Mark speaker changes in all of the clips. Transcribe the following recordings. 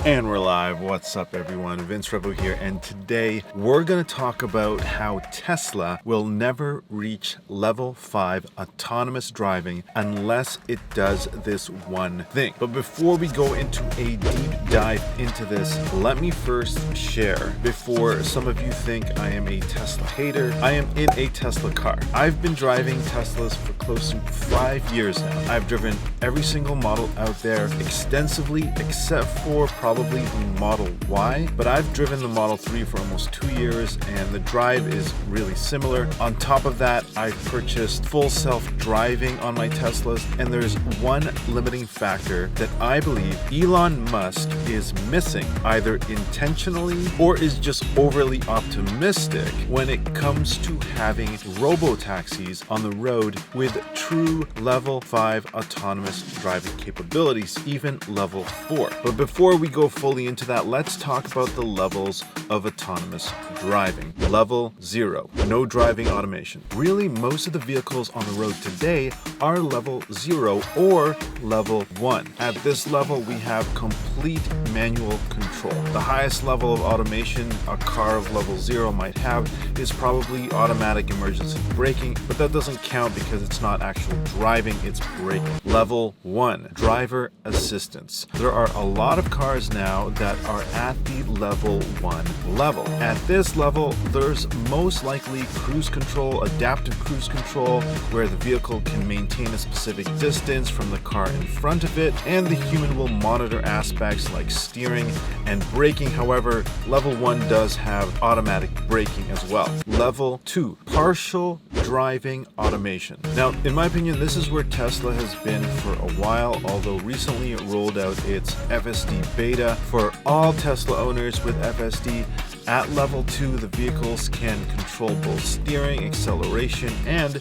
Speaker 1: And we're live. What's up, everyone? Vince Revo here, and today we're going to talk about how Tesla will never reach level 5 autonomous driving unless it does this one thing. But before we go into a deep dive into this, let me first share, before some of you think I am a Tesla hater, I am in a Tesla car. I've been driving Teslas for close to 5 years now. I've driven every single model out there extensively, except for probably the Model Y, but I've driven the Model 3 for almost 2 years and the drive is really similar. On top of that, I've purchased full self-driving on my Teslas, and there's one limiting factor that I believe Elon Musk is missing, either intentionally or is just overly optimistic when it comes to having robotaxis on the road with true level 5 autonomous driving capabilities, even level 4. But before we go fully into that, let's talk about the levels of autonomous driving. Level 0, no driving automation. Really, most of the vehicles on the road today are level 0 or level 1. At this level, we have complete manual control. The highest level of automation a car of level 0 might have is probably automatic emergency braking, but that doesn't count because it's not actual driving, it's braking. Level 1, driver assistance. There are a lot of cars now that are at the level 1 level. At this level, there's most likely cruise control, adaptive cruise control, where the vehicle can maintain a specific distance from the car in front of it, and the human will monitor aspects like steering and braking. However, level 1 does have automatic braking as well. Level 2, partial driving automation. Now, in my opinion, this is where Tesla has been for a while, although recently it rolled out its FSD beta for all Tesla owners with FSD. At level 2, the vehicles can control both steering, acceleration, and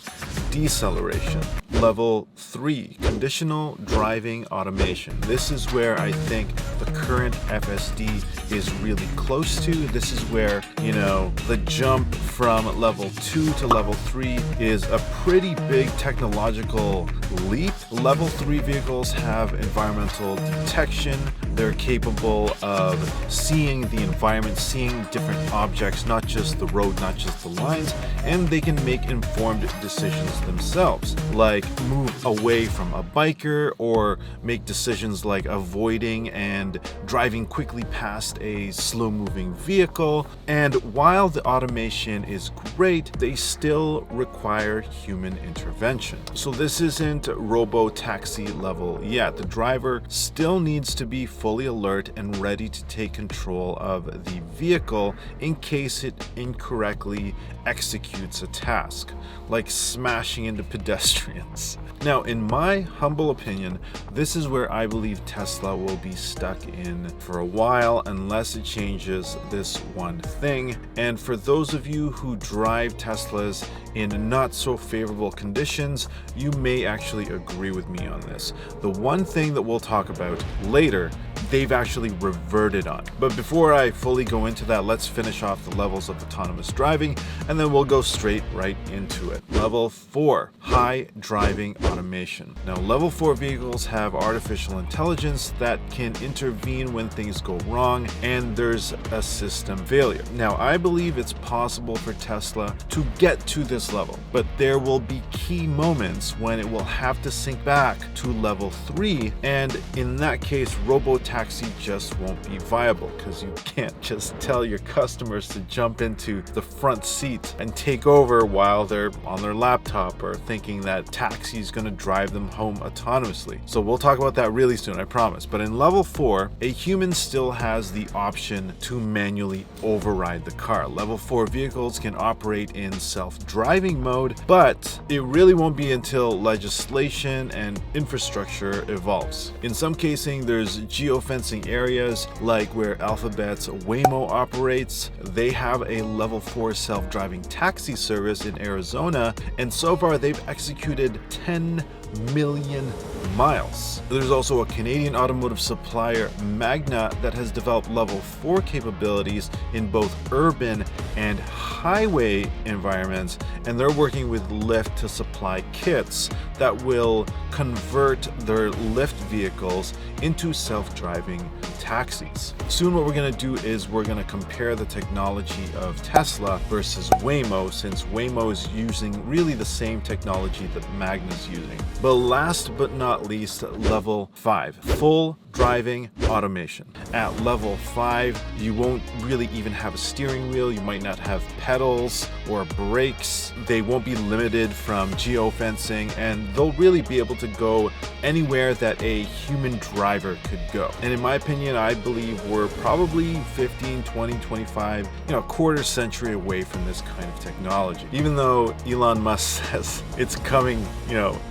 Speaker 1: deceleration. Level 3, conditional driving automation. This is where I think the current FSD is really close to. This is where, the jump from level 2 to level 3 is a pretty big technological leap. Level 3 vehicles have environmental detection. They're capable of seeing the environment, seeing different objects, not just the road, not just the lines, and they can make informed decisions themselves, like move away from a biker or make decisions like avoiding and driving quickly past a slow-moving vehicle. And while the automation is great, they still require human intervention. So this isn't robotaxi level yet. The driver still needs to be fully alert and ready to take control of the vehicle in case it incorrectly executes a task, like smashing into pedestrians. Now, in my humble opinion, this is where I believe Tesla will be stuck in for a while unless it changes this one thing. And for those of you who drive Teslas in not so favorable conditions, you may actually agree with me on this. The one thing that we'll talk about later, they've actually reverted on. But before I fully go into that, let's finish off the levels of autonomous driving, and then we'll go straight right into it. Level 4, high driving automation. Now, level 4 vehicles have artificial intelligence that can intervene when things go wrong and there's a system failure. Now, I believe it's possible for Tesla to get to this level, but there will be key moments when it will have to sync back to level 3, and in that case, robotaxi just won't be viable, because you can't just tell your customers to jump into the front seat and take over while they're on their laptop or thinking that taxi is going to drive them home autonomously. So we'll talk about that really soon, I promise. But in level 4, a human still has the option to manually override the car. Level 4 vehicles can operate in self-driving mode, but it really won't be until legislation and infrastructure evolves. In some casing, there's geofencing areas like where Alphabet's Waymo operates. They have a level 4 self-driving taxi service in Arizona, and so far they've executed 10 million miles. There's also a Canadian automotive supplier, Magna, that has developed level 4 capabilities in both urban and highway environments, and they're working with Lyft to supply kits that will convert their Lyft vehicles into self-driving taxis. Soon what we're going to do is we're going to compare the technology of Tesla versus Waymo, since Waymo is using really the same technology that Magna's using. But last but not least, level 5, full driving automation. At level 5, you won't really even have a steering wheel, you might not have pedals or brakes, they won't be limited from geofencing, and they'll really be able to go anywhere that a human driver could go. And in my opinion, I believe we're probably 15, 20, 25, a quarter century away from this kind of technology. Even though Elon Musk says it's coming,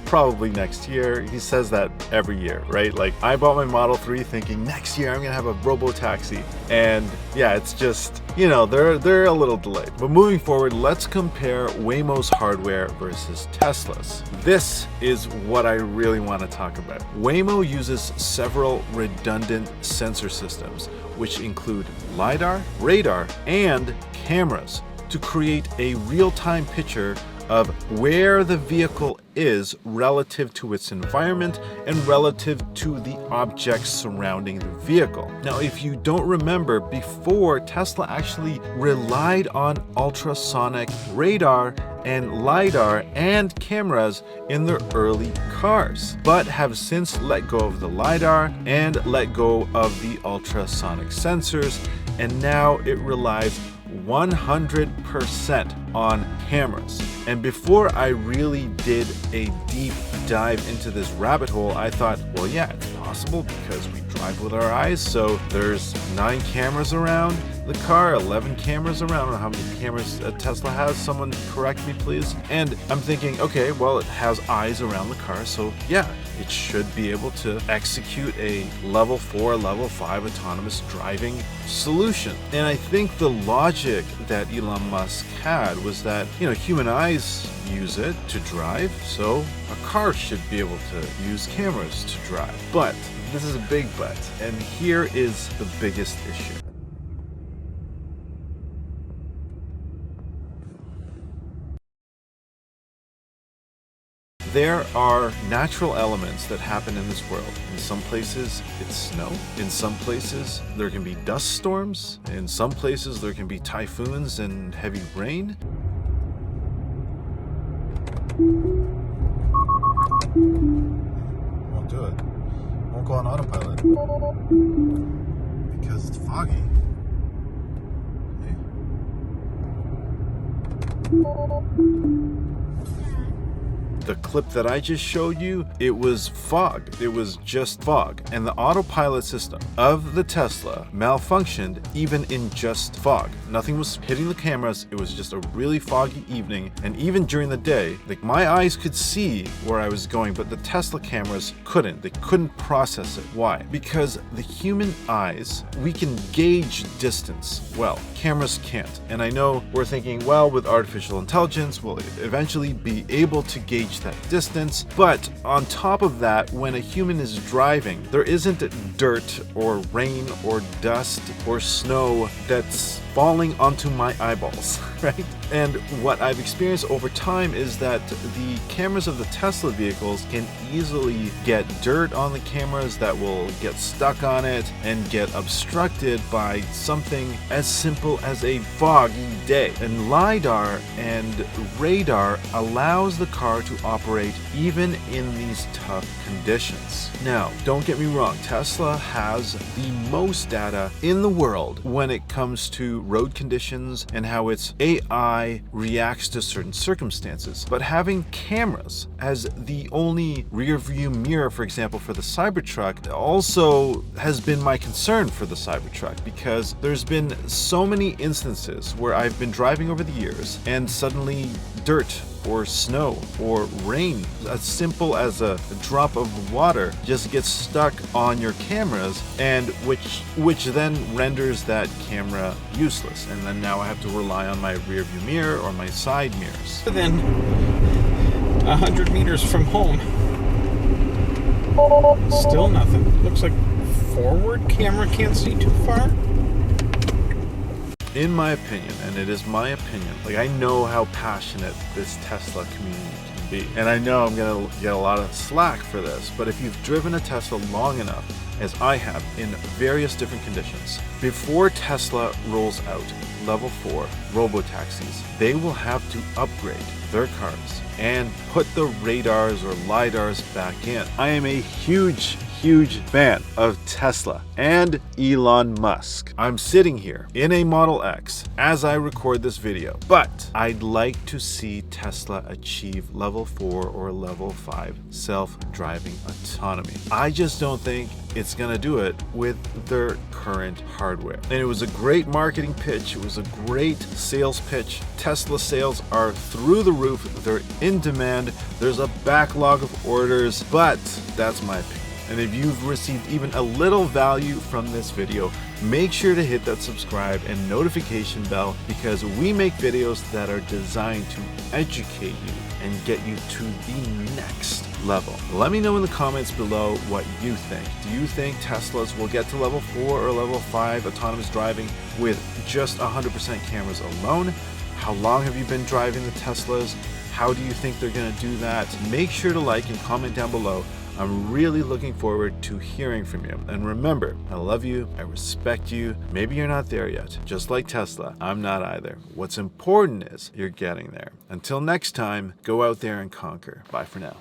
Speaker 1: probably next year. He says that every year, right? Like, I bought my Model 3 thinking next year I'm gonna have a robotaxi, and yeah, it's just, they're a little delayed. But moving forward, let's compare Waymo's hardware versus Tesla's. This is what I really want to talk about. Waymo uses several redundant sensor systems, which include LiDAR, radar, and cameras to create a real-time picture of where the vehicle is relative to its environment and relative to the objects surrounding the vehicle. Now, if you don't remember, before, Tesla actually relied on ultrasonic radar and LiDAR and cameras in their early cars, but have since let go of the LiDAR and let go of the ultrasonic sensors, and now it relies 100% on cameras. And before I really did a deep dive into this rabbit hole, I thought, well, yeah, it's possible because we drive with our eyes. So there's 9 cameras around the car, 11 cameras around. I don't know how many cameras Tesla has. Someone correct me, please. And I'm thinking, okay, well, it has eyes around the car. So yeah, it should be able to execute a level 4, level 5 autonomous driving solution. And I think the logic that Elon Musk had was that, human eyes use it to drive, so a car should be able to use cameras to drive. But this is a big but, and here is the biggest issue. There are natural elements that happen in this world. In some places, it's snow. In some places, there can be dust storms. In some places, there can be typhoons and heavy rain. Won't do it. Won't go on autopilot. Because it's foggy. The clip that I just showed you, it was fog. It was just fog. And the autopilot system of the Tesla malfunctioned even in just fog. Nothing was hitting the cameras. It was just a really foggy evening. And even during the day, like, my eyes could see where I was going, but the Tesla cameras couldn't. They couldn't process it. Why? Because the human eyes, we can gauge distance. Well, cameras can't. And I know we're thinking, well, with artificial intelligence, we'll eventually be able to gauge that distance. But on top of that, when a human is driving, there isn't dirt or rain or dust or snow that's falling onto my eyeballs, right? And what I've experienced over time is that the cameras of the Tesla vehicles can easily get dirt on the cameras that will get stuck on it and get obstructed by something as simple as a foggy day. And LiDAR and radar allows the car to operate even in these tough conditions. Now, don't get me wrong, Tesla has the most data in the world when it comes to road conditions and how its AI reacts to certain circumstances. But having cameras as the only rear view mirror, for example, for the Cybertruck, also has been my concern for the Cybertruck, because there's been so many instances where I've been driving over the years and suddenly dirt or snow or rain, as simple as a drop of water, just gets stuck on your cameras, and which then renders that camera useless. And then now I have to rely on my rear view mirror or my side mirrors.
Speaker 2: Within 100 meters from home, Still nothing. Looks like forward camera can't see too far.
Speaker 1: In my opinion, and it is my opinion, like I know how passionate this Tesla community can be. And I know I'm gonna get a lot of slack for this, but if you've driven a Tesla long enough, as I have, in various different conditions, before Tesla rolls out level 4 robotaxis, they will have to upgrade their cars and put the radars or lidars back in. I am a huge fan of Tesla and Elon Musk. I'm sitting here in a Model X as I record this video, but I'd like to see Tesla achieve level 4 or level 5 self-driving autonomy. I just don't think it's gonna do it with their current hardware. And it was a great marketing pitch. It was a great sales pitch. Tesla sales are through the roof. They're in demand. There's a backlog of orders, but that's my opinion. And if you've received even a little value from this video, make sure to hit that subscribe and notification bell, because we make videos that are designed to educate you and get you to the next level. Let me know in the comments below what you think. Do you think Teslas will get to level 4 or level 5 autonomous driving with just 100% cameras alone? How long have you been driving the Teslas? How do you think they're going to do that? Make sure to like and comment down below. I'm really looking forward to hearing from you. And remember, I love you, I respect you. Maybe you're not there yet. Just like Tesla, I'm not either. What's important is you're getting there. Until next time, go out there and conquer. Bye for now.